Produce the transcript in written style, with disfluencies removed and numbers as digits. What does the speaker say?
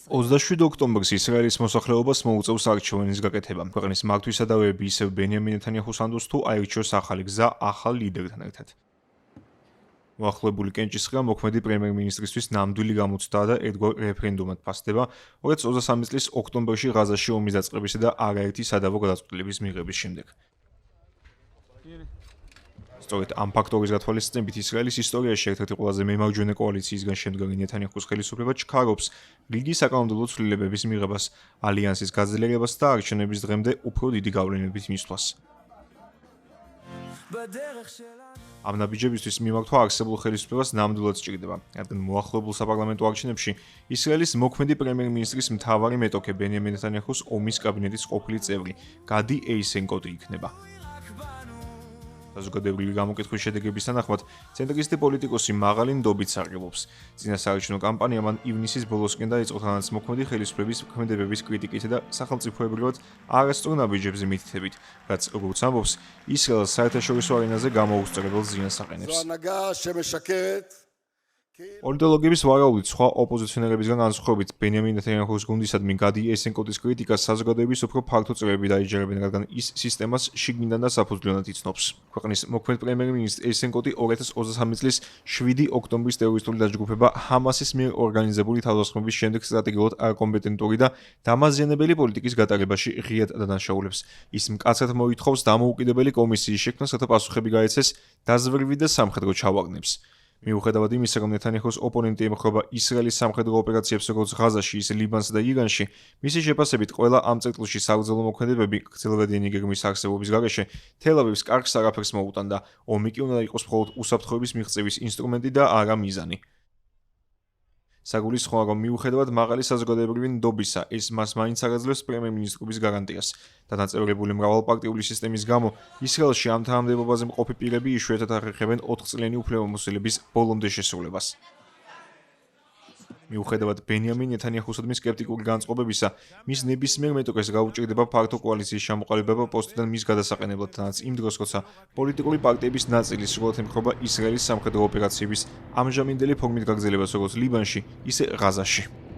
27 ოქტომბერს ისრაელის მოსახლეობას მოუწევს არჩევნების გაკეთება. ქვეყნის მართვისადავეები ისევ ბენიამინ ნეთანიაჰუს ანდოს თუ აირჩიოს ახალი გზა ახალ ლიდერთან ერთად. მოახლოებული კენჭისყრა მოქმედი პრემიერ-მინისტრისთვის ნამდვილი გამოცდაა და ერთგვარ რეფერენდუმად ფასდება 2023 წლის ოქტომბერში ღაზაში ომის დაწყებისა და არაერთი სადავო გადაწყვეტილების მიღების შემდეგ. სწორედ ამ ფაქტორის გათვალისწინებით ისრაელის ისტორიაში ერთ-ერთი ყველაზე მემარჯვენე კოალიციისგან შემდგარი ნეთანიაჰუს ხელისუფლება ჩქარობს რიგი საკანონმდებლო ცვლილებების მიღებას, ალიანსის გაძლიერებას და არჩევნების დღემდე უფრო დიდი გავლენებით მისვლას. ამ ნაბიჯებისთვის მიმართვა არსებულ ხელისუფლებას ნამდვილად სჭირდება, რადგან მოახლოებულ საპარლამენტო არჩევნებში ისრაელის მოქმედი პრემიერ-მინისტრის მთავარი მეტოქე ბენიამინ ნეთანიაჰუს ომის კაბინეტის ყოფილი წევრი გადი ეისენკოტი იქნება. საზოგადოებრივი გამოკითხვის შედეგების თანახმად, ცენტრისტი პოლიტიკოსი მაღალი ნდობით სარგებლობს. წინასაარჩევნო კამპანია მან ივნისის ბოლოსკენ დაიწყო, თანაც მოქმედი ხელისუფლების ქმედებების კრიტიკით და სახელმწიფოებრივად არასწორ ნაბიჯებზე მითითებით, რაც, როგორც ამბობს, ისრაელს საერთაშორისო არენაზე გამოუსწორებელ ზიანს აყენებს. პოლიტოლოგების ვარაუდით, სხვა ოპოზიციონერებისგან განსხვავებით, ბენიამინ ნეთანიაჰუს გუნდისადმი გადი ეისენკოტის კრიტიკას საზოგადოების უფრო ფართო წრეები დაიჯერებენ, რადგან ის სისტემას შიგნიდან და საფუძვლიანად იცნობს. ქვეყნის მოქმედ პრემიერ-მინისტრი ეისენკოტი 2023 წლის 7 ოქტომბრის ტერორისტული დაჯგუფება ჰამასის მიერ ორგანიზებული თავდასხმების შემდეგ სტრატეგიულად არაკომპეტენტური და დამაზიანებელი პოლიტიკის გატარებაში ღიად დანაშაულებს. ის მკაცრად მოითხოვს დამოუკიდებელი კომისიის შექმნას, რათა პასუხები გაეცეს დაზვერვი და სამხედრო ჩავარდნებს. მიუხედავად იმისა, რომ ნეთანიაჰუს ოპონენტი ემხრობა ისრაელის სამხედრო ოპერაციებს როგორც ღაზაში, ისე ლიბანსა და ირანში, მისი შეფასებით ყველა ამ წელწადში საბრძოლო მოქმედებები გრძელვადიანი გეგმის არსებობის გარეშე თელ-ავივს კარგს არაფერს მოუტან და ომი კი უნდა იყოს მხოლოდ უსაფრთხოების მიღწევის ინსტრუმენტი და არა მიზანი. საგულისხმოა, რომ მიუხედავად მაღალი საზოგადოებრივი ნდობისა, ეს მას მაინც არ აძლევს პრემიერ-მინისტრობის გარანტიას. დანაწევრებული მრავალპარტიული სისტემის გამო, ისრაელში ამ თანამდებობაზე მყოფი პირები იშვიათად ახერხებენ 4 წლიანი უფლებამოსილების ბოლომდე შესრულებას. მიუხედავად ბენიამინ ნეთანიაჰუსადმი სკეპტიკური განწყობებისა, მის ნებისმიერ მეტოქეს გაუჭირდება ფართო კოალიციის ჩამოყალიბება პოსტიდან მის გადასაყენებლად, თანაც იმ დროს, როცა პოლიტიკური პარტიების ნაწილი სრულად ემხრობა ისრაელის სამხედრო ოპერაციების ამჟამინდელი ფორმით გაგრძელებას როგორც ლიბანში, ისე ღაზაში.